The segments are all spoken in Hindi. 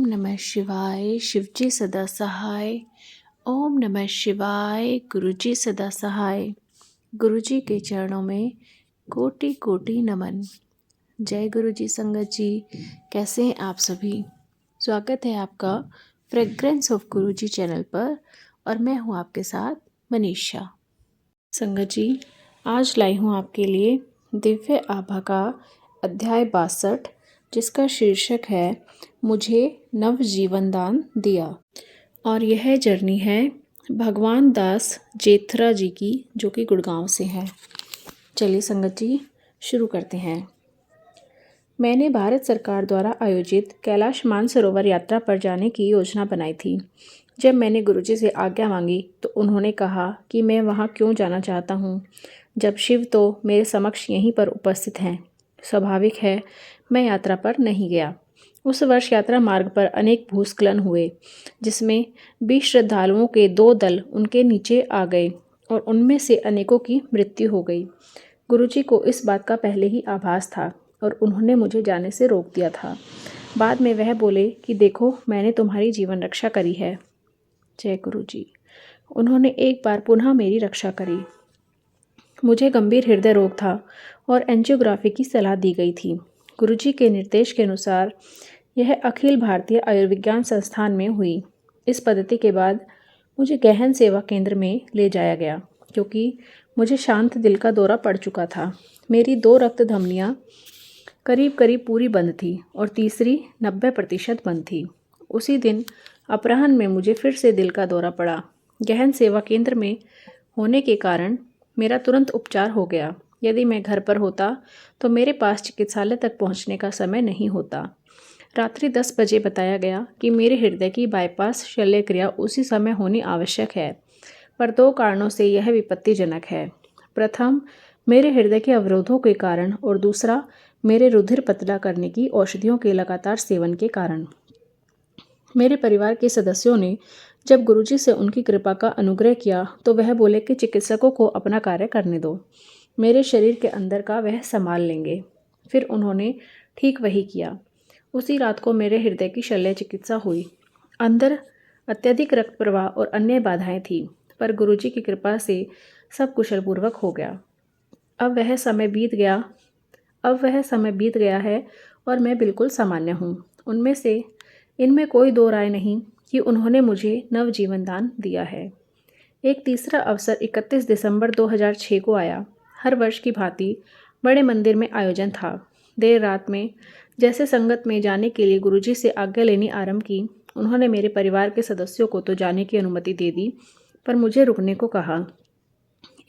ओम नमः शिवाय। शिवजी सदा सहाय। ओम नमः शिवाय। गुरुजी सदा सहाय। गुरुजी के चरणों में कोटि कोटि नमन। जय गुरुजी संगत जी। कैसे हैं आप सभी? स्वागत है आपका फ्रेग्रेंस ऑफ गुरुजी चैनल पर और मैं हूं आपके साथ मनीषा। संगत जी, आज लाई हूं आपके लिए दिव्य आभा का अध्याय 62, जिसका शीर्षक है मुझे नव जीवन दान दिया। और यह जर्नी है भगवान दास जेथरा जी की, जो कि गुड़गांव से है। चलिए संगत जी, शुरू करते हैं। मैंने भारत सरकार द्वारा आयोजित कैलाश मानसरोवर यात्रा पर जाने की योजना बनाई थी। जब मैंने गुरुजी से आज्ञा मांगी तो उन्होंने कहा कि मैं वहाँ क्यों जाना चाहता हूँ, जब शिव तो मेरे समक्ष यहीं पर उपस्थित हैं। स्वाभाविक है मैं यात्रा पर नहीं गया। उस वर्ष यात्रा मार्ग पर अनेक भूस्खलन हुए, जिसमें 20 श्रद्धालुओं के 2 दल उनके नीचे आ गए और उनमें से अनेकों की मृत्यु हो गई। गुरुजी को इस बात का पहले ही आभास था और उन्होंने मुझे जाने से रोक दिया था। बाद में वह बोले कि देखो, मैंने तुम्हारी जीवन रक्षा करी है। जय गुरुजी। उन्होंने एक बार पुनः मेरी रक्षा करी। मुझे गंभीर हृदय रोग था और एंजियोग्राफी की सलाह दी गई थी। गुरुजी के निर्देश के अनुसार यह अखिल भारतीय आयुर्विज्ञान संस्थान में हुई। इस पद्धति के बाद मुझे गहन सेवा केंद्र में ले जाया गया, क्योंकि मुझे शांत दिल का दौरा पड़ चुका था। मेरी 2 रक्त धमनियाँ करीब करीब पूरी बंद थी और तीसरी 90% बंद थी। उसी दिन अपराह्न में मुझे फिर से दिल का दौरा पड़ा। गहन सेवा केंद्र में होने के कारण मेरा तुरंत उपचार हो गया। यदि मैं घर पर होता तो मेरे पास चिकित्सालय तक पहुंचने का समय नहीं होता। रात्रि 10 बजे बताया गया कि मेरे हृदय की बाईपास शल्य क्रिया उसी समय होनी आवश्यक है, पर 2 कारणों से यह विपत्तिजनक है। प्रथम, मेरे हृदय के अवरोधों के कारण, और दूसरा, मेरे रुधिर पतला करने की औषधियों के लगातार सेवन के कारण। मेरे परिवार के सदस्यों ने जब गुरुजी से उनकी कृपा का अनुग्रह किया तो वह बोले कि चिकित्सकों को अपना कार्य करने दो, मेरे शरीर के अंदर का वह संभाल लेंगे। फिर उन्होंने ठीक वही किया। उसी रात को मेरे हृदय की शल्य चिकित्सा हुई। अंदर अत्यधिक रक्त प्रवाह और अन्य बाधाएं थीं, पर गुरुजी की कृपा से सब कुशलपूर्वक हो गया। अब वह समय बीत गया है और मैं बिल्कुल सामान्य हूँ। इनमें कोई 2 राय नहीं कि उन्होंने मुझे नवजीवन दान दिया है। एक तीसरा अवसर 31 दिसंबर 2006 को आया। हर वर्ष की भांति बड़े मंदिर में आयोजन था। देर रात में जैसे संगत में जाने के लिए गुरुजी से आज्ञा लेनी आरंभ की। उन्होंने मेरे परिवार के सदस्यों को तो जाने की अनुमति दे दी, पर मुझे रुकने को कहा।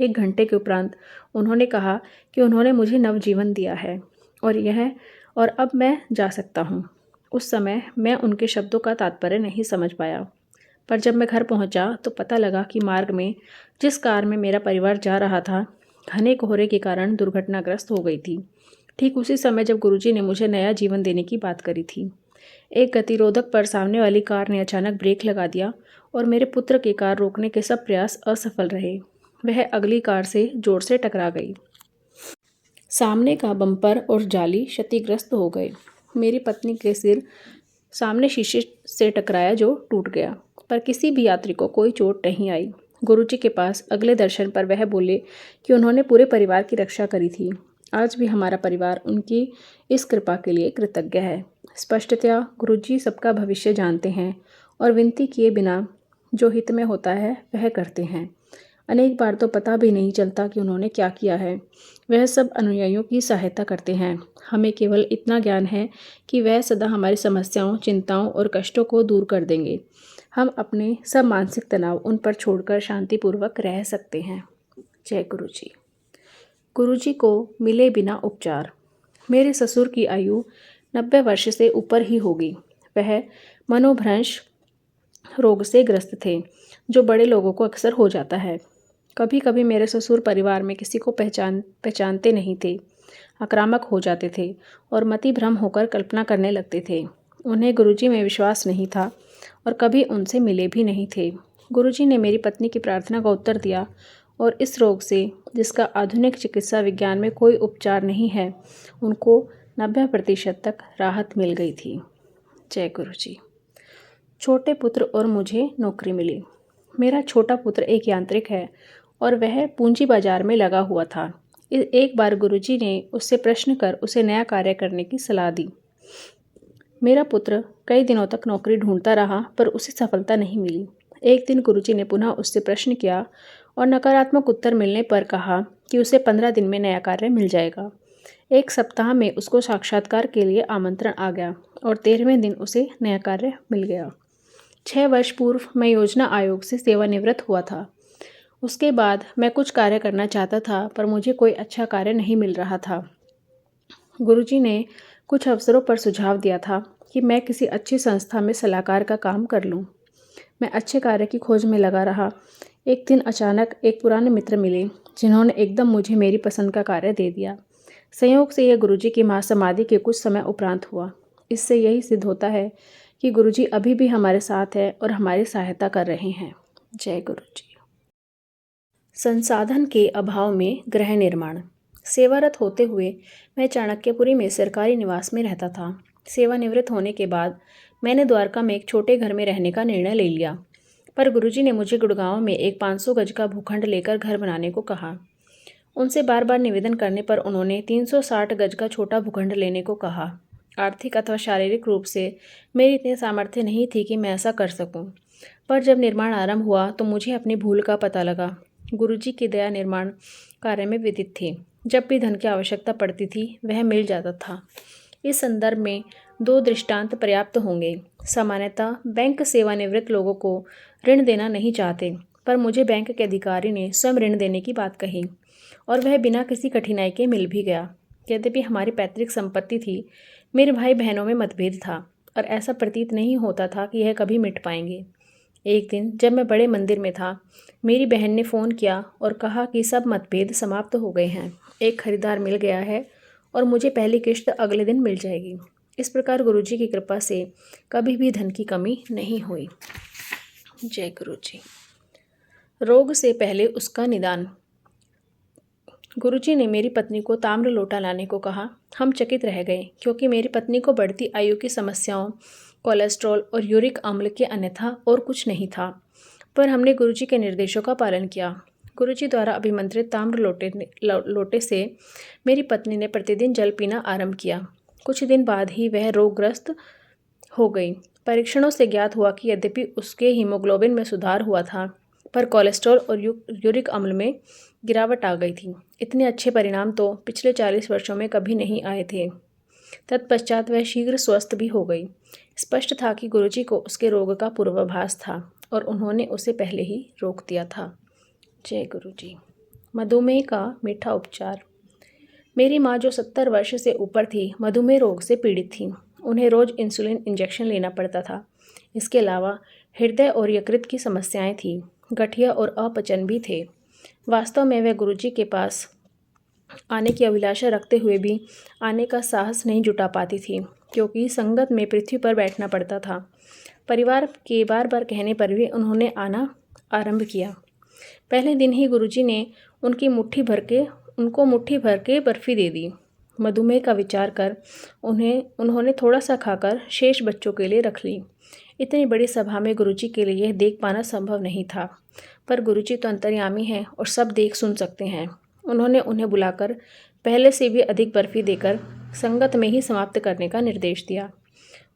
1 घंटे के उपरांत उन्होंने कहा कि उन्होंने मुझे नवजीवन दिया है और अब मैं जा सकता हूँ। उस समय मैं उनके शब्दों का तात्पर्य नहीं समझ पाया, पर जब मैं घर पहुँचा तो पता लगा कि मार्ग में जिस कार में मेरा परिवार जा रहा था, घने कोहरे के कारण दुर्घटनाग्रस्त हो गई थी। ठीक उसी समय जब गुरुजी ने मुझे नया जीवन देने की बात करी थी। एक गतिरोधक पर सामने वाली कार ने अचानक ब्रेक लगा दिया और मेरे पुत्र की कार रोकने के सब प्रयास असफल रहे। वह अगली कार से जोर से टकरा गई। सामने का बम्पर और जाली क्षतिग्रस्त हो गए। मेरी पत्नी के सिर सामने शीशे से टकराया, जो टूट गया, पर किसी भी यात्री को कोई चोट नहीं आई। गुरुजी के पास अगले दर्शन पर वह बोले कि उन्होंने पूरे परिवार की रक्षा करी थी। आज भी हमारा परिवार उनकी इस कृपा के लिए कृतज्ञ है। स्पष्टतया गुरुजी सबका भविष्य जानते हैं और विनती किए बिना जो हित में होता है वह करते हैं। अनेक बार तो पता भी नहीं चलता कि उन्होंने क्या किया है। वह सब अनुयायियों की सहायता करते हैं। हमें केवल इतना ज्ञान है कि वह सदा हमारी समस्याओं, चिंताओं और कष्टों को दूर कर देंगे। हम अपने सब मानसिक तनाव उन पर छोड़कर शांतिपूर्वक रह सकते हैं। जय गुरुजी। गुरुजी को मिले बिना उपचार। मेरे ससुर की आयु 90 वर्ष से ऊपर ही होगी। वह मनोभ्रंश रोग से ग्रस्त थे, जो बड़े लोगों को अक्सर हो जाता है। कभी कभी मेरे ससुर परिवार में किसी को पहचानते नहीं थे, आक्रामक हो जाते थे और मति भ्रम होकर कल्पना करने लगते थे। उन्हें गुरुजी में विश्वास नहीं था और कभी उनसे मिले भी नहीं थे। गुरुजी ने मेरी पत्नी की प्रार्थना का उत्तर दिया और इस रोग से, जिसका आधुनिक चिकित्सा विज्ञान में कोई उपचार नहीं है, उनको 90% तक राहत मिल गई थी। जय गुरुजी। छोटे पुत्र और मुझे नौकरी मिली। मेरा छोटा पुत्र एक यांत्रिक है और वह पूंजी बाजार में लगा हुआ था। एक बार गुरुजी ने उससे प्रश्न कर उसे नया कार्य करने की सलाह दी। मेरा पुत्र कई दिनों तक नौकरी ढूंढता रहा पर उसे सफलता नहीं मिली। एक दिन गुरुजी ने पुनः उससे प्रश्न किया और नकारात्मक उत्तर मिलने पर कहा कि उसे 15 दिन में नया कार्य मिल जाएगा। एक सप्ताह में उसको साक्षात्कार के लिए आमंत्रण आ गया और 13वें दिन उसे नया कार्य मिल गया। 6 वर्ष पूर्व मैं योजना आयोग से सेवानिवृत्त हुआ था। उसके बाद मैं कुछ कार्य करना चाहता था पर मुझे कोई अच्छा कार्य नहीं मिल रहा था। गुरुजी ने कुछ अवसरों पर सुझाव दिया था कि मैं किसी अच्छी संस्था में सलाहकार का काम कर लूं। मैं अच्छे कार्य की खोज में लगा रहा। एक दिन अचानक एक पुराने मित्र मिले जिन्होंने एकदम मुझे मेरी पसंद का कार्य दे दिया। संयोग से यह गुरुजी की महासमाधि के कुछ समय उपरांत हुआ। इससे यही सिद्ध होता है कि गुरुजी अभी भी हमारे साथ है और हमारी सहायता कर रहे हैं। जय गुरुजी। संसाधन के अभाव में गृह निर्माण। सेवारत होते हुए मैं चाणक्यपुरी में सरकारी निवास में रहता था। सेवानिवृत्त होने के बाद मैंने द्वारका में एक छोटे घर में रहने का निर्णय ले लिया, पर गुरुजी ने मुझे गुड़गांव में एक 500 गज का भूखंड लेकर घर बनाने को कहा। उनसे बार बार निवेदन करने पर उन्होंने 360 गज का छोटा भूखंड लेने को कहा। आर्थिक अथवा शारीरिक रूप से मेरी इतनी सामर्थ्य नहीं थी कि मैं ऐसा कर सकूं, पर जब निर्माण आरंभ हुआ तो मुझे अपनी भूल का पता लगा। गुरुजी की दया निर्माण कार्य में विदित थी। जब भी धन की आवश्यकता पड़ती थी वह मिल जाता था। इस संदर्भ में 2 दृष्टांत पर्याप्त होंगे। सामान्यतः बैंक सेवानिवृत्त लोगों को ऋण देना नहीं चाहते, पर मुझे बैंक के अधिकारी ने स्वयं ऋण देने की बात कही और वह बिना किसी कठिनाई के मिल भी गया। यद्यपि हमारी पैतृक संपत्ति थी, मेरे भाई बहनों में मतभेद था और ऐसा प्रतीत नहीं होता था कि यह कभी मिट पाएंगे। एक दिन जब मैं बड़े मंदिर में था, मेरी बहन ने फ़ोन किया और कहा कि सब मतभेद समाप्त हो गए हैं, एक खरीदार मिल गया है और मुझे पहली किश्त अगले दिन मिल जाएगी। इस प्रकार गुरुजी की कृपा से कभी भी धन की कमी नहीं हुई। जय गुरुजी। रोग से पहले उसका निदान। गुरुजी ने मेरी पत्नी को ताम्र लोटा लाने को कहा। हम चकित रह गए क्योंकि मेरी पत्नी को बढ़ती आयु की समस्याओं, कोलेस्ट्रॉल और यूरिक अम्ल के अन्यथा और कुछ नहीं था, पर हमने गुरुजी के निर्देशों का पालन किया। गुरुजी द्वारा अभिमंत्रित ताम्र लोटे से मेरी पत्नी ने प्रतिदिन जल पीना आरंभ किया। कुछ दिन बाद ही वह रोगग्रस्त हो गई। परीक्षणों से ज्ञात हुआ कि यद्यपि उसके हीमोग्लोबिन में सुधार हुआ था, पर कोलेस्ट्रॉल और यूरिक अम्ल में गिरावट आ गई थी। इतने अच्छे परिणाम तो पिछले 40 वर्षों में कभी नहीं आए थे। तत्पश्चात वह शीघ्र स्वस्थ भी हो गई। स्पष्ट था कि गुरुजी को उसके रोग का पूर्वाभास था और उन्होंने उसे पहले ही रोक दिया था। जय गुरुजी। मधुमेह का मीठा उपचार। मेरी माँ जो 70 वर्ष से ऊपर थी, मधुमेह रोग से पीड़ित थी। उन्हें रोज इंसुलिन इंजेक्शन लेना पड़ता था। इसके अलावा हृदय और यकृत की समस्याएं थीं, गठिया और अपचन भी थे। वास्तव में वह गुरुजी के पास आने की अभिलाषा रखते हुए भी आने का साहस नहीं जुटा पाती थी, क्योंकि संगत में पृथ्वी पर बैठना पड़ता था। परिवार के बार बार कहने पर भी उन्होंने आना आरंभ किया। पहले दिन ही गुरुजी ने उनको मुट्ठी भर के बर्फ़ी दे दी। मधुमेह का विचार कर उन्होंने थोड़ा सा खाकर शेष बच्चों के लिए रख ली। इतनी बड़ी सभा में गुरुजी के लिए यह देख पाना संभव नहीं था, पर गुरुजी तो अंतर्यामी हैं और सब देख सुन सकते हैं। उन्होंने उन्हें बुलाकर पहले से भी अधिक बर्फ़ी देकर संगत में ही समाप्त करने का निर्देश दिया।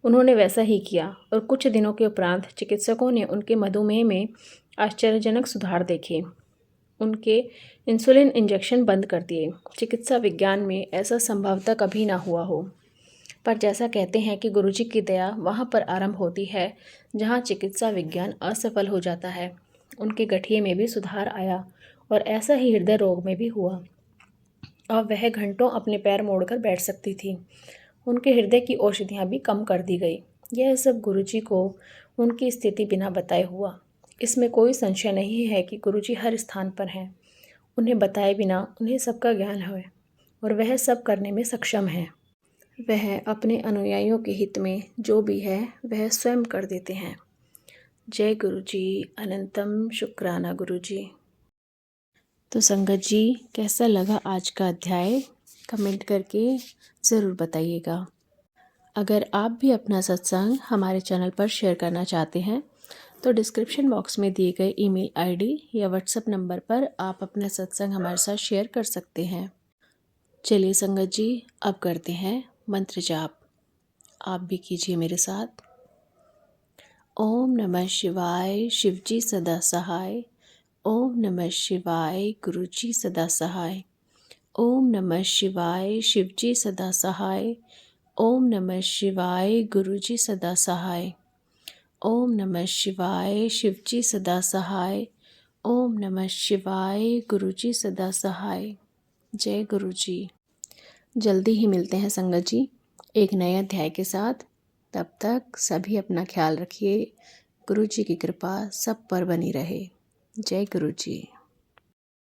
उन्होंने वैसा ही किया और कुछ दिनों के उपरांत चिकित्सकों ने उनके मधुमेह में आश्चर्यजनक सुधार देखे। उनके इंसुलिन इंजेक्शन बंद कर दिए। चिकित्सा विज्ञान में ऐसा संभवतः कभी ना हुआ हो, पर जैसा कहते हैं कि गुरुजी की दया वहाँ पर आरंभ होती है जहाँ चिकित्सा विज्ञान असफल हो जाता है। उनके गठिए में भी सुधार आया और ऐसा ही हृदय रोग में भी हुआ। अब वह घंटों अपने पैर मोड़कर बैठ सकती थी। उनके हृदय की औषधियाँ भी कम कर दी गई। यह सब गुरुजी को उनकी स्थिति बिना बताए हुआ। इसमें कोई संशय नहीं है कि गुरुजी हर स्थान पर हैं। उन्हें बताए बिना उन्हें सबका ज्ञान है और वह सब करने में सक्षम है। वह अपने अनुयायियों के हित में जो भी है वह स्वयं कर देते हैं। जय गुरुजी। अनंतम शुक्राना गुरुजी। तो संगत जी, कैसा लगा आज का अध्याय? कमेंट करके ज़रूर बताइएगा। अगर आप भी अपना सत्संग हमारे चैनल पर शेयर करना चाहते हैं तो डिस्क्रिप्शन बॉक्स में दिए गए ईमेल आईडी या व्हाट्सएप नंबर पर आप अपना सत्संग हमारे साथ शेयर कर सकते हैं। चलिए संगत जी, अब करते हैं मंत्र जाप। आप भी कीजिए मेरे साथ। ओम नमः शिवाय, शिवजी सदा सहाय। ओम नमः शिवाय, गुरुजी सदा सहाय। ओम नमः शिवाय, शिवजी सदा सहाय। ओम नमः शिवाय, गुरुजी सदा सहाय। ओम नमः शिवाय, शिवजी सदा सहाय। ओम नमः शिवाय, गुरुजी सदा सहाय। जय गुरुजी। जल्दी ही मिलते हैं संगत जी एक नए अध्याय के साथ। तब तक सभी अपना ख्याल रखिए। गुरुजी की कृपा सब पर बनी रहे। जय गुरुजी।